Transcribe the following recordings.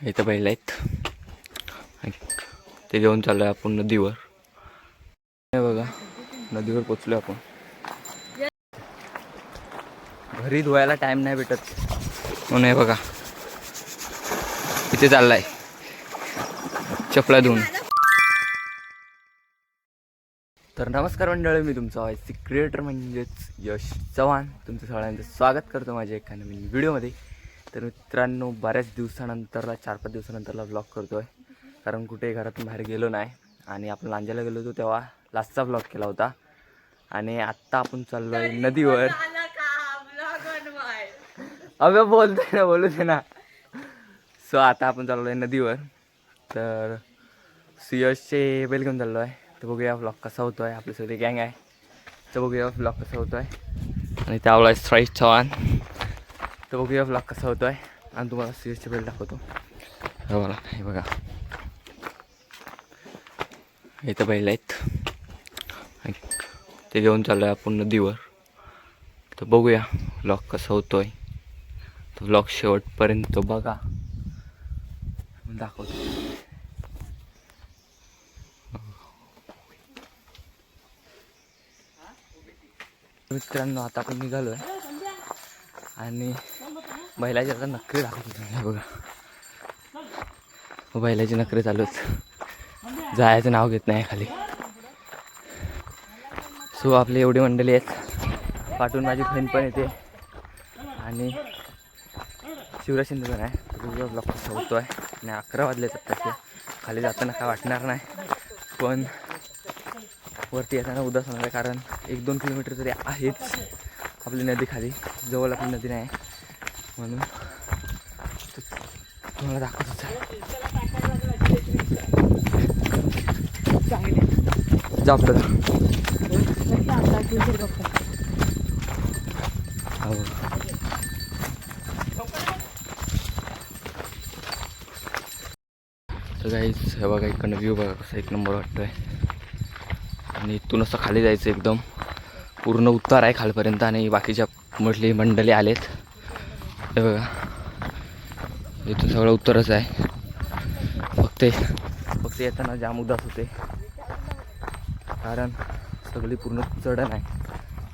इथं बैल आहेत. ते घेऊन चाललोय आपण नदीवर. हे बघा नदीवर पोचलोय आपण. घरी धुवायला टाइम नाही भेटत म्हणून हे बघा इथे चाललाय चपला धुवून. तर नमस्कार मंडळी, मी तुमचा व्हॉइस क्रिएटर म्हणजेच यश चव्हाण. तुमचं सगळ्यांचं स्वागत करतो माझ्या एका नवीन व्हिडिओमध्ये. तर मित्रांनो, बऱ्याच दिवसानंतरला 4-5 दिवसानंतरला व्लॉग करतो आहे, कारण कुठे घरातून बाहेर गेलो नाही. आणि आपण लांजाला गेलो होतो तेव्हा लास्टचा व्लॉग केला होता. आणि आत्ता आपण चाललो आहे नदीवर. अबे बोलतोय ना, बोलू दे ना. सो आता आपण चाललो आहे नदीवर. तर यशचे बैल घेऊन चाललो आहे. तर बघूया व्लॉग कसा होतो आहे. आपली सगळी गँग आहे, तर बघूया व्लॉग कसा होतो आहे. आणि त्यावेळेला आहे श्राईश चव्हाण. तर बघूया व्लॉग कसा होतो आहे आणि तुम्हाला यशचे बैल दाखवतो. बघा हे बघा इथं बैल आहेत. ते घेऊन चाललो आहे आपण नदीवर. तर बघूया व्लॉग कसा होतो आहे. तो व्लॉग शेवटपर्यंत बघा, दाखवतो. मित्रांनो, आता आपण निघालो आहे आणि बैलाचे आता नखरे दाखवतो. बघा बैलाचे नखरे चालूच, जायचं नाव घेत नाही खाली. सो आपली एवढी मंडळी आहेत. पाठवून माझी बहीण पण येते आणि शिवराज शिंदे पण आहे. तो ब्लॉग कसा होतो आहे. आणि 11 वाजलेच तसे. खाली जाताना काय वाटणार नाही, पण वरती येताना उदास होणार आहे, कारण 1-2 किलोमीटर तरी आहेच आपली नदी खाली. जवळ आपली नदी नाही म्हणून तुम्हाला दाखवतोच आहे. जा आपल्याला. हो तर गाईज हे बघा, इकडनं व्ह्यू बघा कसा एक नंबर वाटतोय. आणि इथून असं खाली जायचं, एकदम पूर्ण उतार आहे खालपर्यंत. आणि बाकीच्या मोठली मंडळी आलेत. हे बघा इथून सगळं उत्तरच आहे. फक्त येताना जाम उदास होते, कारण सगळी पूर्ण चढण आहे.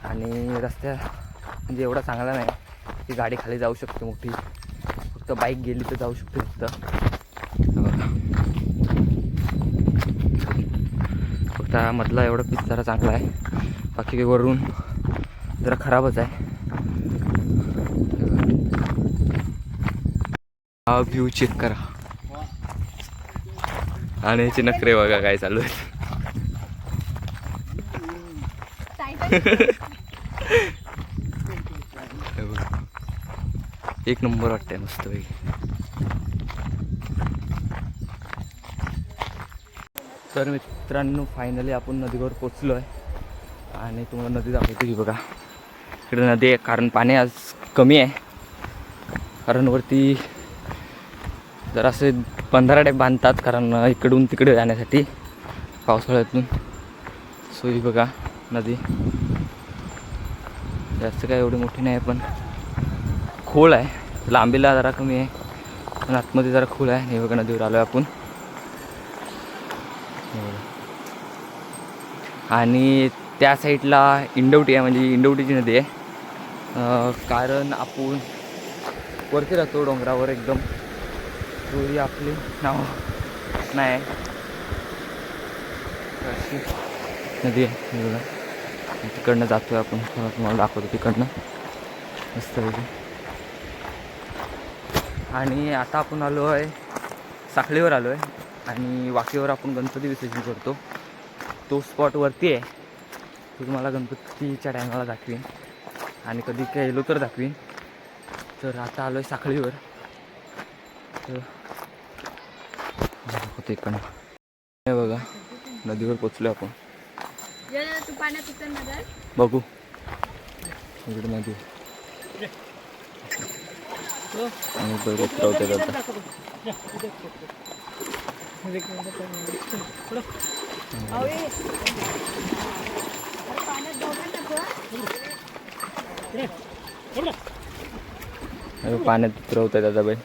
आणि रस्त्या म्हणजे एवढा चांगला नाही की गाडी खाली जाऊ शकते मोठी. फक्त बाईक गेली तर जाऊ शकते फक्त. फक्त मधला एवढा पीस जरा चांगला आहे, बाकी वरून जरा खराबच आहे. हा व्ह्यू चेक करा आणि याचे नखरे बघा काय चालू आहे. एक नंबर वाटतंय मस्त पैकी. तर मित्रांनो, फायनली आपण नदीवर पोचलो आहे आणि तुम्हाला नदी दाखवतो की बघा. इकडे नदी आहे, कारण पाणी आज कमी आहे, कारण वरती जरासे बंधारा टाईप बांधतात, कारण इकडून तिकडे जाण्यासाठी पावसाळ्यातून. सो ही बघा नदी जास्त काय एवढी मोठी नाही, पण खोल आहे. लांबीला जरा कमी आहे, पण आतमध्ये जरा खोल आहे. हे बघा नदीवर आलो आहे आपण. आणि त्या साईडला इंडवटी आहे, म्हणजे इंडवटीची नदी आहे. कारण आपण वरती राहतो डोंगरावर एकदम. ही आपली नाव नाही, अशी नदी आहे बघा. तिकडनं जातो आहे आपण, तुम्हाला दाखवतो तिकडनं मस्तपैकी. आणि आता आपण आलो आहे साखळीवर आलो आहे, आणि वाकेवर आपण गणपती विसर्जन करतो. तो स्पॉट वरती आहे, तो तुम्हाला गणपतीच्या टायमाला दाखवीन आणि कधी काय गेलो तर दाखवीन. तर आता आलो आहे साखळीवर. तर दाखवतो इकडनं. हे बघा नदीवर पोचलो आपण. बघू इकडे नदी आणि बैल उतरवते आता. पाण्यात उतरवत आहे दादा बैल.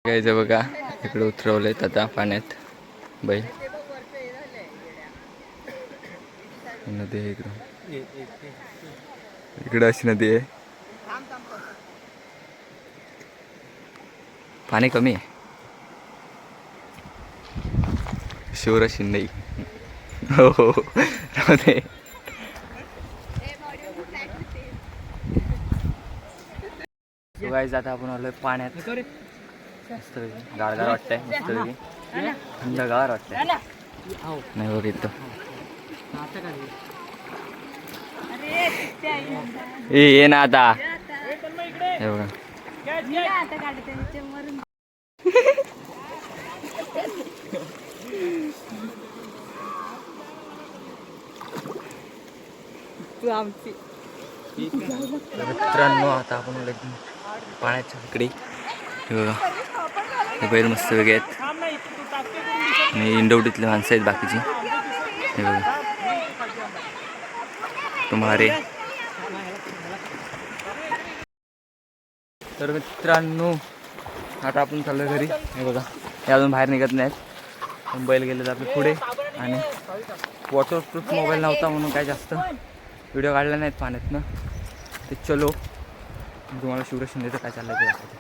गायचं बघा इकडे उतरवलेत आता पाण्यात बैल. नदी आहे इकडे अशी नदी आहे. पाणी कमी आहे. शिवराज शिंदे हो हो राहते. गाईज आता आपण आलोय पाण्यात. मस्त गारगार वाटतंय. मस्त थंडगार वाटतंय. नाही बघ इथं ये ना आता. हे बघा मित्रांनो आता आपण एकदम पाण्याच्या इकडे. हे बघा हे बैल मस्त वेगळे आहेत आणि इंडवटीतले माणसं आहेत बाकीची. हे बघा तुम्हारे. तर मित्रांनो आता आपण चाललो घरी. हे बघा हे अजून बाहेर निघत नाहीत. बैल गेले तर आपले पुढे. आणि वॉटरप्रूफ मोबाईल नव्हता म्हणून काय जास्त व्हिडिओ काढला नाहीत पाण्यातनं. ते चलो तुम्हाला शिवराज शिंदेचं काय चाललं ते दाखवते.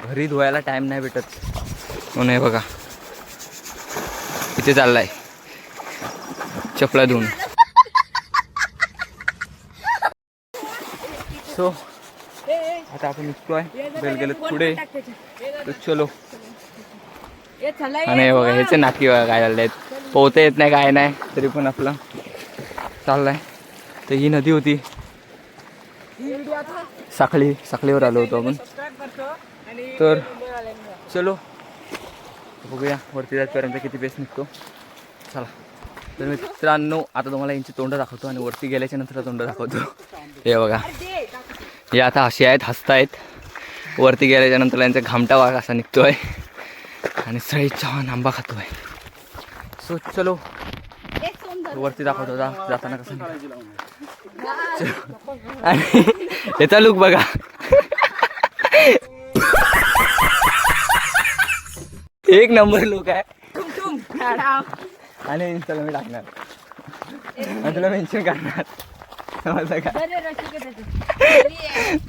घरी धुवायला टाईम नाही भेटत म्हणून. हे बघा इथे चाललाय चपला धुवून. सो आता आपण निघतोय. बैल गेलेत पुढे तर चलो. आणि हे बघा ह्याचे नाकी बघा काय झाले आहेत. पोहता येत नाही काय नाही तरी पण आपलं चाललाय. तर ही नदी होती साखळीवर आलो होतो आपण. तर चलो बघूया वरती जायपर्यंत किती पेस निघतो. चला. तर मित्रांनो आता तुम्हाला यांची तोंड दाखवतो आणि वरती गेल्याच्या नंतर तोंड दाखवतो. हे बघा हे आता अशी आहेत हसतायत. वरती गेल्याच्या नंतर यांचा घामटा वाघ असा निघतोय आणि सई चव्हाण आंबा खातोय. सो चलो वरती दाखवतो जाताना कसं. आणि याचा लुक बघा. एक नंबर लुक आहे. आणि इंस्टाला मी टाकणार आणि तुला मेन्शन करणार. समजलं का.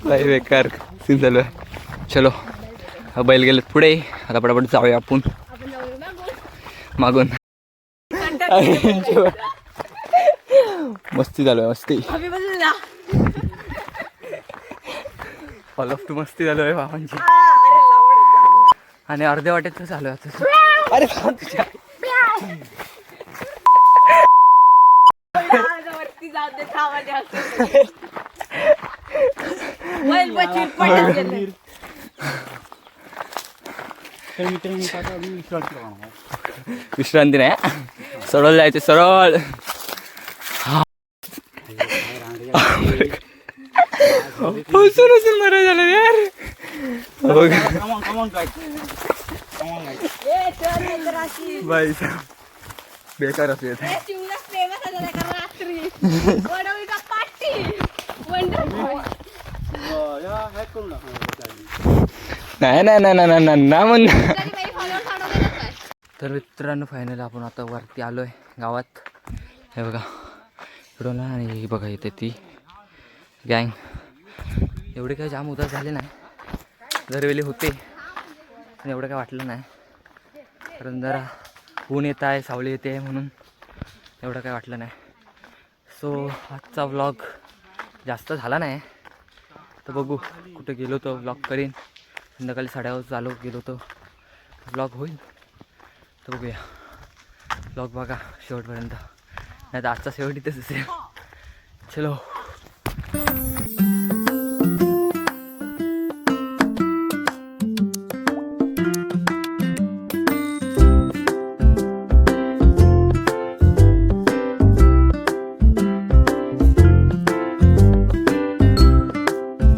लय बेकार सीन चालू आहे. चलो बैल गेलेत पुढे. आता पटापट जाऊया आपण मागून. मस्ती चालू आहे मस्ती. ऑल ऑफ टू मस्ती चालू आहे बाबांची. आणि अर्ध्या वाटेत चालू आहे आता. अरे तुझ्या विश्रांती नाही. सरळ जायचे सरळ. मरा झालं यार. बाई बेकार असेल. नाही नाही नाही नाही नाही ना म्हण. तर मित्रांनो फायनल आपण आता वरती आलोय गावात. हे बघा इकडून आणि बघा इथे ती गँग. एवढे काही जाम उदास झाले नाही. दरवेळी होते पण एवढं काय वाटलं नाही. कारण जरा ऊन येत आहे सावली येते म्हणून एवढं काय वाटलं नाही. सो आजचा व्लॉग जास्त झाला नाही. तर बघू कुठं गेलो तर व्लॉग करीन. संध्याकाळी 8:30 गेलो तर व्लॉग होईल. तर बघूया व्लॉग बघा शेवटपर्यंत. नाही तर आजचा शेवट इथेच असेल. चलो.